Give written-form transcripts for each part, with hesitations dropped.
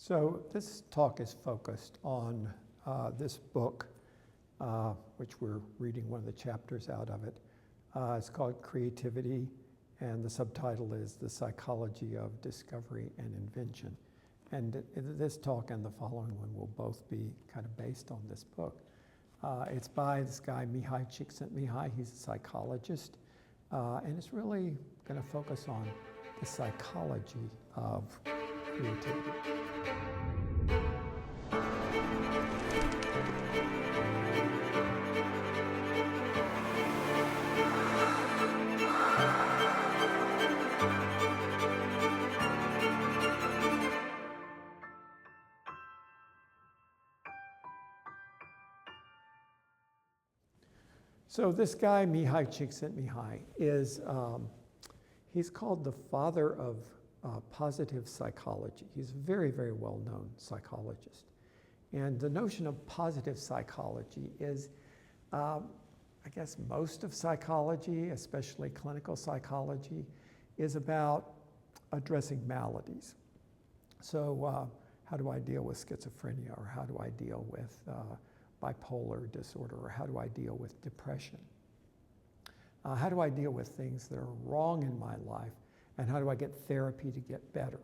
So this talk is focused on this book, which we're reading one of the chapters out of it. It's called Creativity, and the subtitle is The Psychology of Discovery and Invention. And this talk and the following one will both be kind of based on this book. It's by this guy, M.I.T. Csikszentmihalyi. He's a psychologist, and it's really going to focus on the psychology of creativity. So this guy, M.I.T. Csikszentmihalyi, is, he's called the father of positive psychology. He's a very, very well-known psychologist. And the notion of positive psychology is, I guess most of psychology, especially clinical psychology, is about addressing maladies. So how do I deal with schizophrenia, or how do I deal with bipolar disorder, or how do I deal with depression? How do I deal with things that are wrong in my life, and how do I get therapy to get better?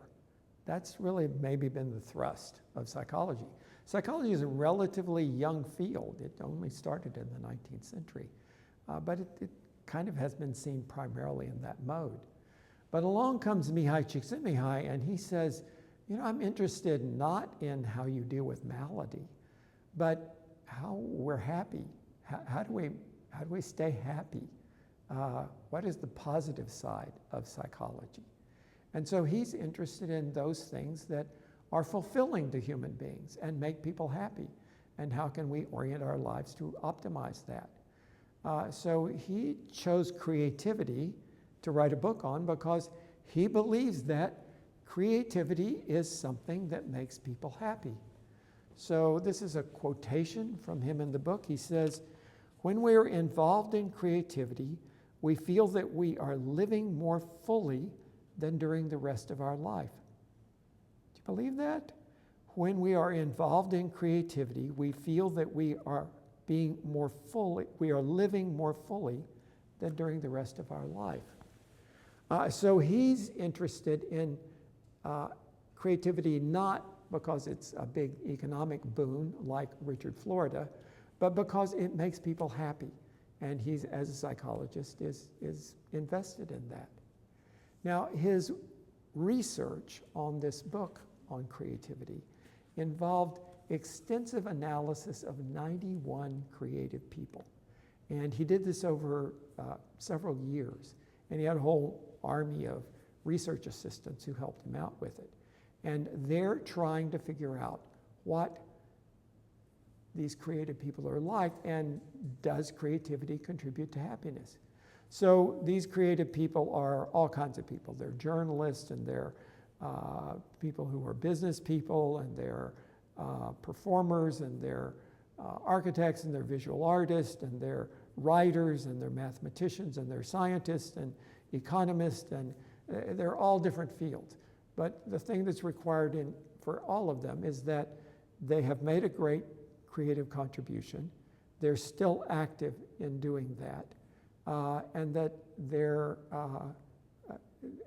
That's really maybe been the thrust of psychology. Psychology is a relatively young field. It only started in the 19th century, but it kind of has been seen primarily in that mode. But along comes M.I.T. Csikszentmihalyi, and he says, you know, I'm interested not in how you deal with malady, but how we're happy. How do we stay happy? What is the positive side of psychology? And so he's interested in those things that are fulfilling to human beings and make people happy. And how can we orient our lives to optimize that? So he chose creativity to write a book on because he believes that creativity is something that makes people happy. So this is a quotation from him in the book. He says, "When we are involved in creativity, we feel that we are living more fully than during the rest of our life." Do you believe that? When we are involved in creativity, we feel that we are living more fully than during the rest of our life. So he's interested in creativity not because it's a big economic boon like Richard Florida, but because it makes people happy. And he's, as a psychologist, is invested in that. Now, his research on this book on creativity involved extensive analysis of 91 creative people. And he did this over several years. And he had a whole army of research assistants who helped him out with it. And they're trying to figure out what these creative people are like, and does creativity contribute to happiness? So these creative people are all kinds of people. They're journalists, and they're people who are business people, and they're performers, and they're architects, and they're visual artists, and they're writers, and they're mathematicians, and they're scientists, and economists, and they're all different fields. But the thing that's required for all of them is that they have made a great creative contribution, they're still active in doing that, and that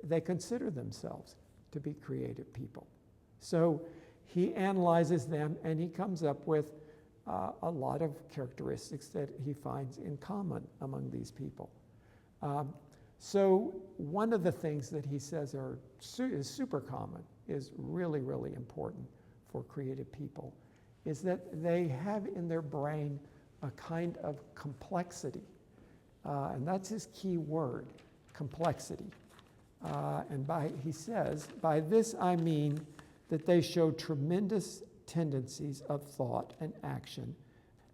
they consider themselves to be creative people. So he analyzes them, and he comes up with a lot of characteristics that he finds in common among these people. So one of the things that he says is super common, is really, really important for creative people, is that they have in their brain a kind of complexity. And that's his key word, complexity. He says, by this I mean that they show tremendous tendencies of thought and action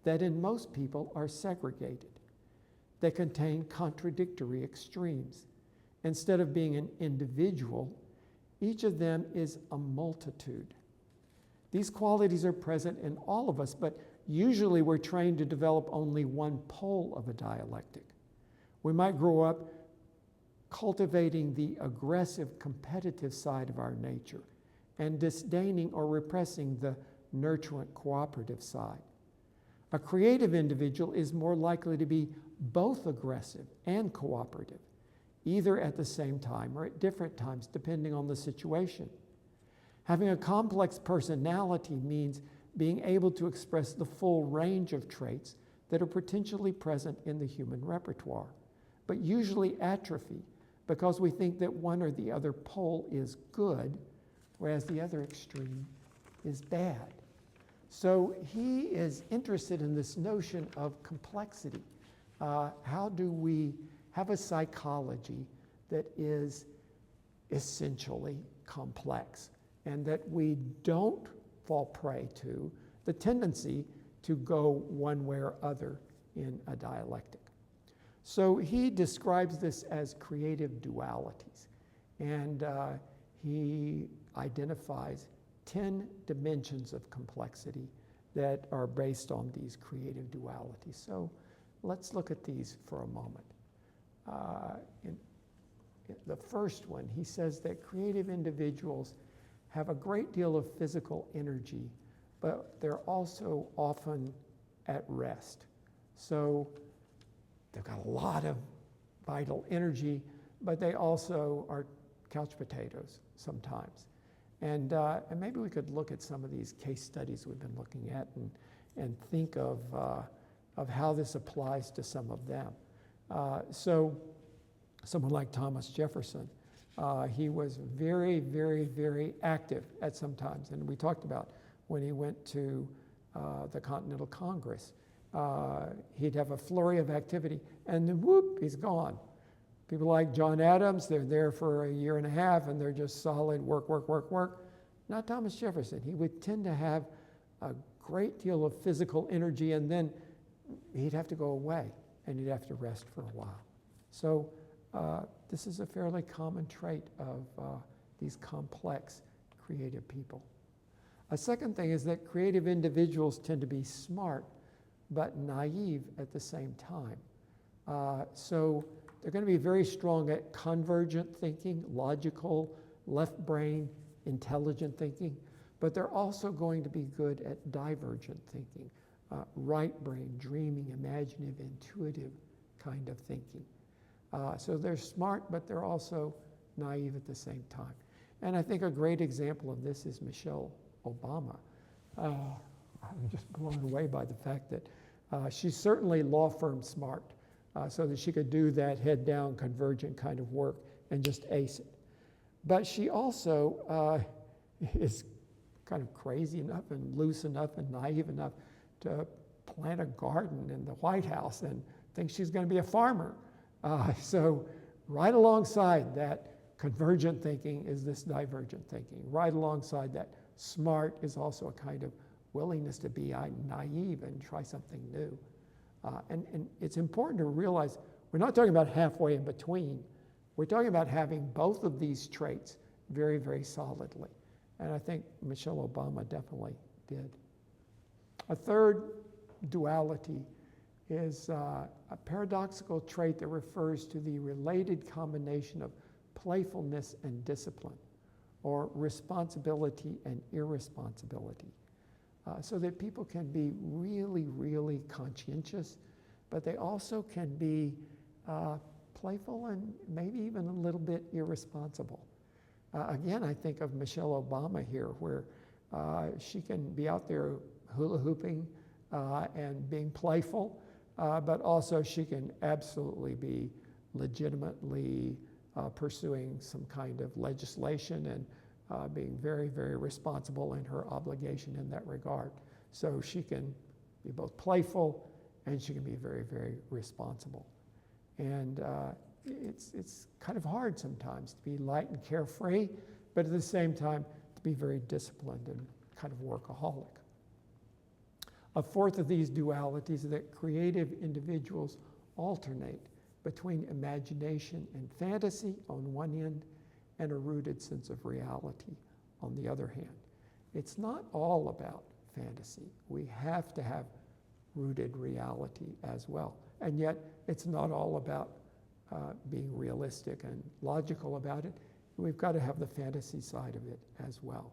that in most people are segregated. They contain contradictory extremes. Instead of being an individual, each of them is a multitude. These qualities are present in all of us, but usually we're trained to develop only one pole of a dialectic. We might grow up cultivating the aggressive, competitive side of our nature and disdaining or repressing the nurturant cooperative side. A creative individual is more likely to be both aggressive and cooperative, either at the same time or at different times, depending on the situation. Having a complex personality means being able to express the full range of traits that are potentially present in the human repertoire, but usually atrophy because we think that one or the other pole is good, whereas the other extreme is bad. So he is interested in this notion of complexity. How do we have a psychology that is essentially complex and that we don't fall prey to the tendency to go one way or other in a dialectic? So he describes this as creative dualities, and he identifies 10 dimensions of complexity that are based on these creative dualities. So let's look at these for a moment. In the first one, he says that creative individuals have a great deal of physical energy, but they're also often at rest. So they've got a lot of vital energy, but they also are couch potatoes sometimes. And maybe we could look at some of these case studies we've been looking at and think of how this applies to some of them. So someone like Thomas Jefferson, he was very, very, very active at some times. And we talked about when he went to the Continental Congress. He'd have a flurry of activity, and then whoop, he's gone. People like John Adams, they're there for a year and a half, and they're just solid work, work, work, work. Not Thomas Jefferson. He would tend to have a great deal of physical energy, and then he'd have to go away, and he'd have to rest for a while. So this is a fairly common trait of these complex creative people. A second thing is that creative individuals tend to be smart, but naive at the same time. So they're going to be very strong at convergent thinking, logical, left brain, intelligent thinking, but they're also going to be good at divergent thinking, right brain, dreaming, imaginative, intuitive kind of thinking. So they're smart, but they're also naive at the same time. And I think a great example of this is Michelle Obama. I'm just blown away by the fact that she's certainly law firm smart, so that she could do that head down convergent kind of work and just ace it. But she also is kind of crazy enough and loose enough and naive enough to plant a garden in the White House and think she's going to be a farmer. So right alongside that convergent thinking is this divergent thinking. Right alongside that smart is also a kind of willingness to be naive and try something new. And it's important to realize we're not talking about halfway in between. We're talking about having both of these traits very, very solidly. And I think Michelle Obama definitely did. A third duality is a paradoxical trait that refers to the related combination of playfulness and discipline, or responsibility and irresponsibility. So that people can be really, really conscientious, but they also can be playful and maybe even a little bit irresponsible. Again, I think of Michelle Obama here, where she can be out there hula hooping and being playful, but also she can absolutely be legitimately pursuing some kind of legislation and being very, very responsible in her obligation in that regard. So she can be both playful and she can be very, very responsible. And it's kind of hard sometimes to be light and carefree, but at the same time to be very disciplined and kind of workaholic. A fourth of these dualities is that creative individuals alternate between imagination and fantasy on one end and a rooted sense of reality on the other hand. It's not all about fantasy. We have to have rooted reality as well. And yet, it's not all about being realistic and logical about it. We've got to have the fantasy side of it as well.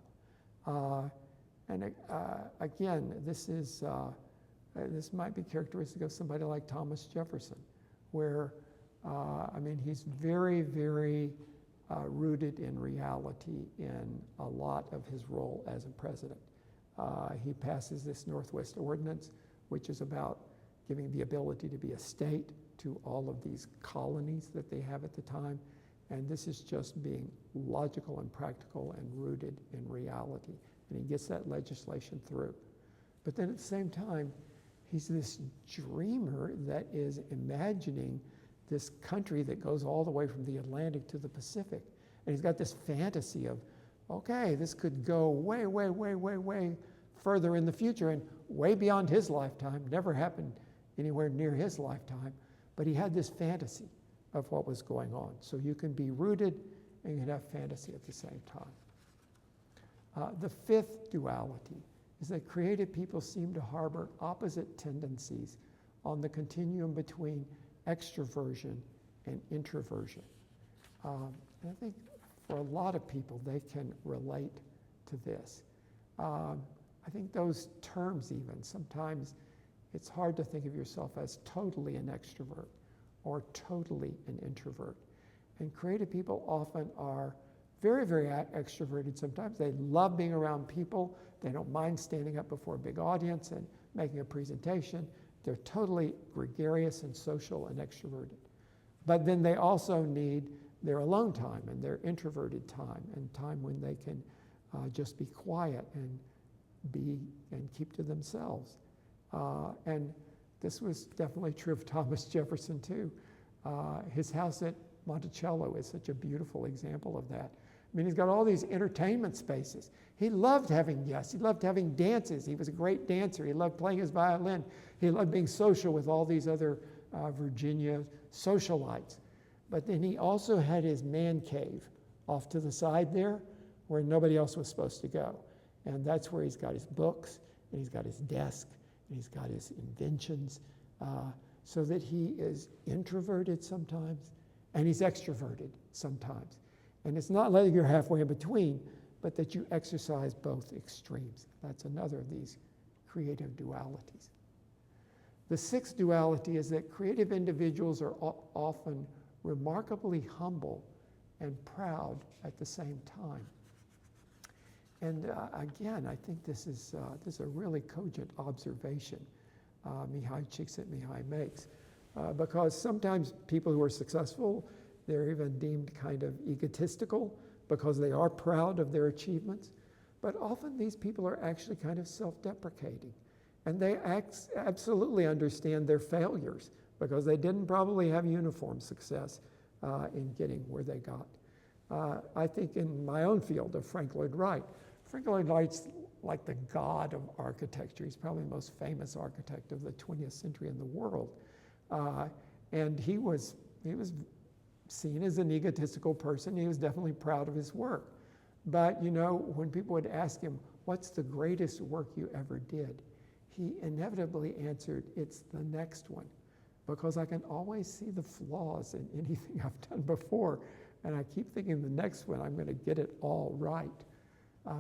Again, this might be characteristic of somebody like Thomas Jefferson, where, he's very, very rooted in reality in a lot of his role as a president. He passes this Northwest Ordinance, which is about giving the ability to be a state to all of these colonies that they have at the time. And this is just being logical and practical and rooted in reality. And he gets that legislation through. But then at the same time, he's this dreamer that is imagining this country that goes all the way from the Atlantic to the Pacific. And he's got this fantasy of, okay, this could go way, way, way, way, way further in the future and way beyond his lifetime. Never happened anywhere near his lifetime. But he had this fantasy of what was going on. So you can be rooted and you can have fantasy at the same time. The fifth duality is that creative people seem to harbor opposite tendencies on the continuum between extroversion and introversion. And I think for a lot of people, they can relate to this. I think those terms even, sometimes it's hard to think of yourself as totally an extrovert or totally an introvert. And creative people often are very, very extroverted sometimes. They love being around people. They don't mind standing up before a big audience and making a presentation. They're totally gregarious and social and extroverted. But then they also need their alone time and their introverted time and time when they can just be quiet and keep to themselves. And this was definitely true of Thomas Jefferson too. His house at Monticello is such a beautiful example of that. I mean, he's got all these entertainment spaces. He loved having guests. He loved having dances. He was a great dancer. He loved playing his violin. He loved being social with all these other Virginia socialites. But then he also had his man cave off to the side there where nobody else was supposed to go. And that's where he's got his books, and he's got his desk, and he's got his inventions, so that he is introverted sometimes, and he's extroverted sometimes. And it's not letting you're halfway in between, but that you exercise both extremes. That's another of these creative dualities. The sixth duality is that creative individuals are often remarkably humble and proud at the same time. And again, I think this is a really cogent observation M.I.T Csikszentmihalyi makes, because sometimes people who are successful, they're even deemed kind of egotistical because they are proud of their achievements. But often these people are actually kind of self-deprecating. And they absolutely understand their failures because they didn't probably have uniform success in getting where they got. I think in my own field of Frank Lloyd Wright, Frank Lloyd Wright's like the god of architecture. He's probably the most famous architect of the 20th century in the world. And he was seen as an egotistical person. He was definitely proud of his work. But you know, when people would ask him, what's the greatest work you ever did? He inevitably answered, it's the next one. Because I can always see the flaws in anything I've done before. And I keep thinking the next one, I'm going to get it all right.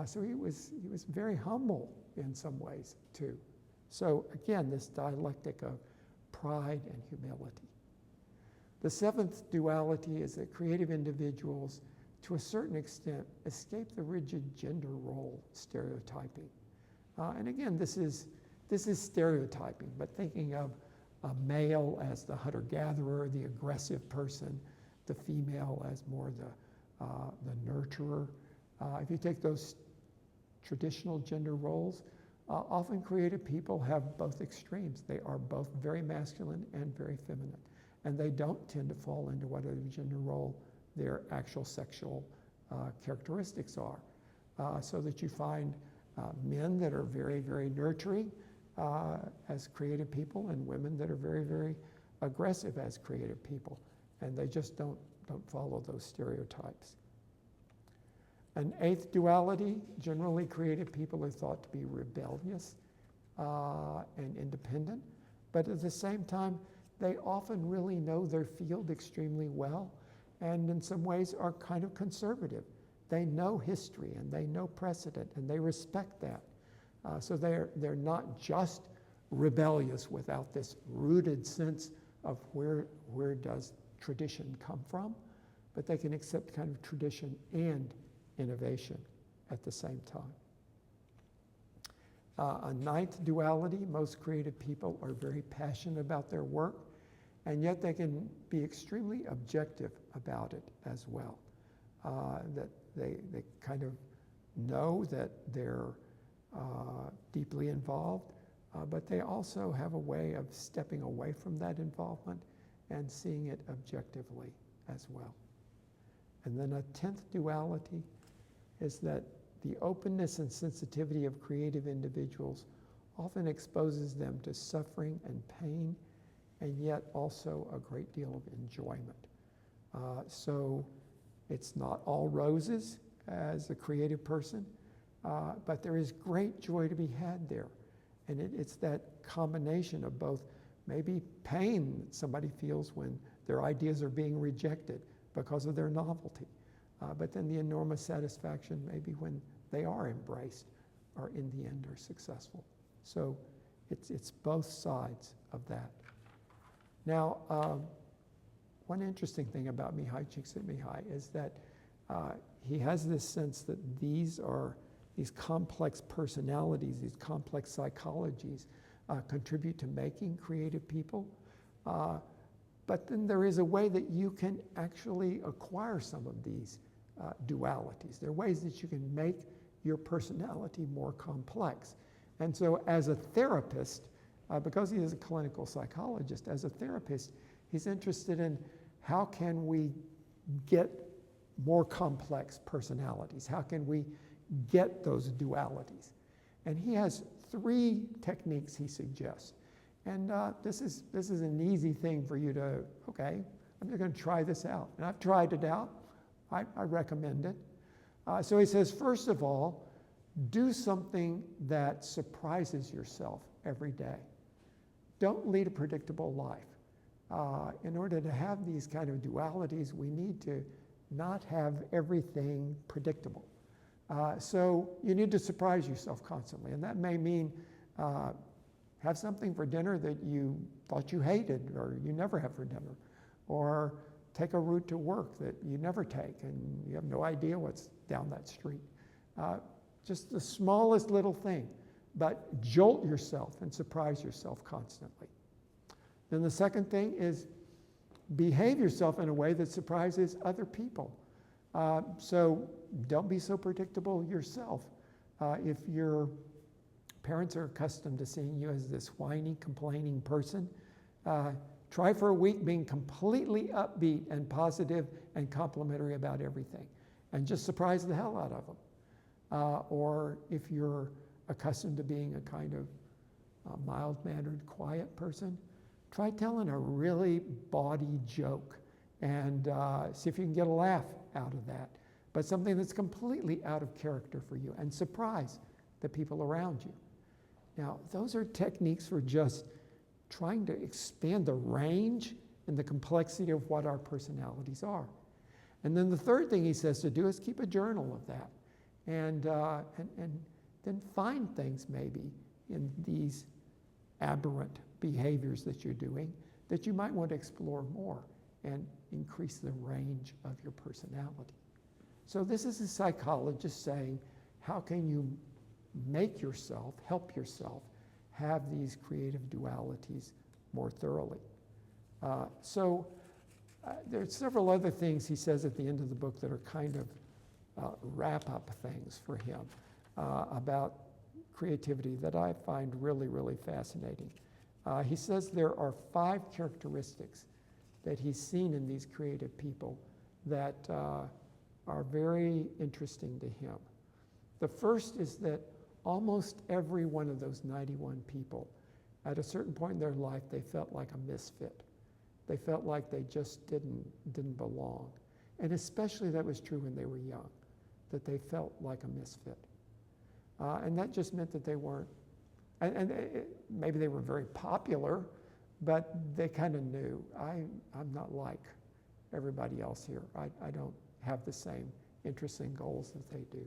So he was very humble in some ways too. So again, this dialectic of pride and humility. The seventh duality is that creative individuals, to a certain extent, escape the rigid gender role stereotyping. And again, this is stereotyping, but thinking of a male as the hunter-gatherer, the aggressive person, the female as more the nurturer. If you take those traditional gender roles, often creative people have both extremes. They are both very masculine and very feminine. And they don't tend to fall into whatever gender role their actual sexual characteristics are. So that you find men that are very, very nurturing as creative people and women that are very, very aggressive as creative people. And they just don't follow those stereotypes. An eighth duality, generally creative people are thought to be rebellious and independent, but at the same time, they often really know their field extremely well and in some ways are kind of conservative. they know history and they know precedent and they respect that. So they're not just rebellious without this rooted sense of where does tradition come from, but they can accept kind of tradition and innovation at the same time. A ninth duality: most creative people are very passionate about their work, and yet they can be extremely objective about it as well. That they kind of know that they're deeply involved, but they also have a way of stepping away from that involvement and seeing it objectively as well. And then a 10th duality is that the openness and sensitivity of creative individuals often exposes them to suffering and pain, and yet also a great deal of enjoyment. So it's not all roses as a creative person, but there is great joy to be had there. And it's that combination of both maybe pain that somebody feels when their ideas are being rejected because of their novelty, but then the enormous satisfaction maybe when they are embraced or in the end are successful. So it's both sides of that. Now, one interesting thing about M.I.T is that he has this sense that these complex personalities, these complex psychologies contribute to making creative people. But then there is a way that you can actually acquire some of these dualities. There are ways that you can make your personality more complex. And so as a therapist, because he is a clinical psychologist, as a therapist, he's interested in how can we get more complex personalities? How can we get those dualities? And he has 3 techniques he suggests. And this is an easy thing for you to, okay, I'm just going to try this out. And I've tried it out. I recommend it. So he says, first of all, do something that surprises yourself every day. Don't lead a predictable life. In order to have these kind of dualities, we need to not have everything predictable. So you need to surprise yourself constantly. And that may mean have something for dinner that you thought you hated or you never have for dinner. Or take a route to work that you never take and you have no idea what's down that street. Just the smallest little thing, but jolt yourself and surprise yourself constantly. Then the second thing is behave yourself in a way that surprises other people. So don't be so predictable yourself. If your parents are accustomed to seeing you as this whiny, complaining person, try for a week being completely upbeat and positive and complimentary about everything, and just surprise the hell out of them. Or if you're accustomed to being a kind of mild-mannered, quiet person, try telling a really bawdy joke and see if you can get a laugh out of that. But something that's completely out of character for you, and surprise the people around you. Now, those are techniques for just trying to expand the range and the complexity of what our personalities are. And then the third thing he says to do is keep a journal of that. And then find things maybe in these aberrant behaviors that you're doing that you might want to explore more and increase the range of your personality. So this is a psychologist saying, how can you make yourself, help yourself, have these creative dualities more thoroughly? There are several other things he says at the end of the book that are kind of wrap-up things for him about creativity that I find really, really fascinating. He says there are 5 characteristics that he's seen in these creative people that are very interesting to him. The first is that almost every one of those 91 people, at a certain point in their life, they felt like a misfit. They felt like they just didn't belong. And especially that was true when they were young, that they felt like a misfit. And that just meant that they weren't, maybe they were very popular, but they kind of knew, I'm not like everybody else here. I don't have the same interests and goals that they do.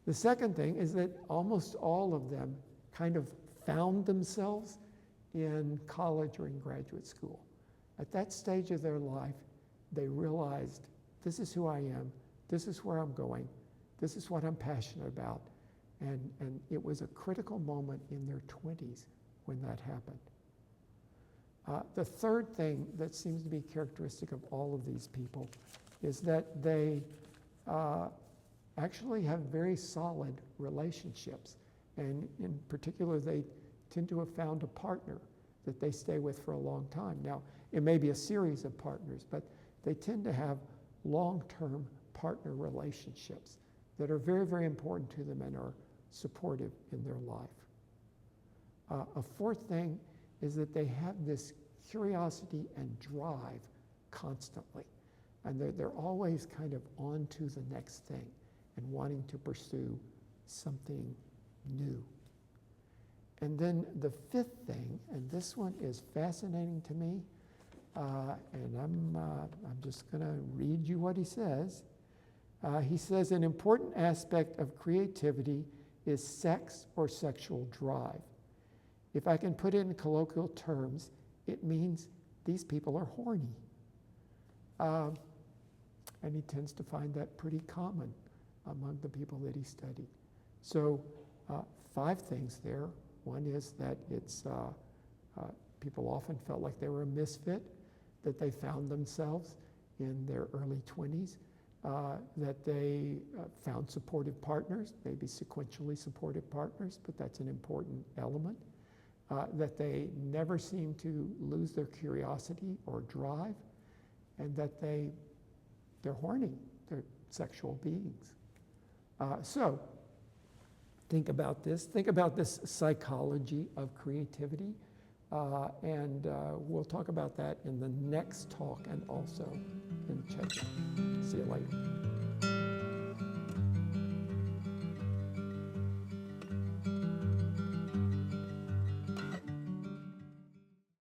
The second thing is that almost all of them kind of found themselves in college or in graduate school. At that stage of their life, they realized, this is who I am, this is where I'm going, this is what I'm passionate about. And it was a critical moment in their 20s when that happened. The third thing that seems to be characteristic of all of these people is that they actually have very solid relationships. And in particular, they tend to have found a partner that they stay with for a long time. Now, it may be a series of partners, but they tend to have long-term partner relationships that are very, very important to them and are supportive in their life. A fourth thing is that they have this curiosity and drive constantly. And they're always kind of on to the next thing and wanting to pursue something new. And then the fifth thing, and this one is fascinating to me, and I'm just going to read you what he says. He says, an important aspect of creativity is sex or sexual drive. If I can put it in colloquial terms, it means these people are horny. And he tends to find that pretty common among the people that he studied. So 5 things there. One is that it's people often felt like they were a misfit, that they found themselves in their early 20s, that they found supportive partners, maybe sequentially supportive partners, but that's an important element. That they never seem to lose their curiosity or drive, and that they're horny, they're sexual beings. So think about this psychology of creativity, and we'll talk about that in the next talk and also in check-in. See you later.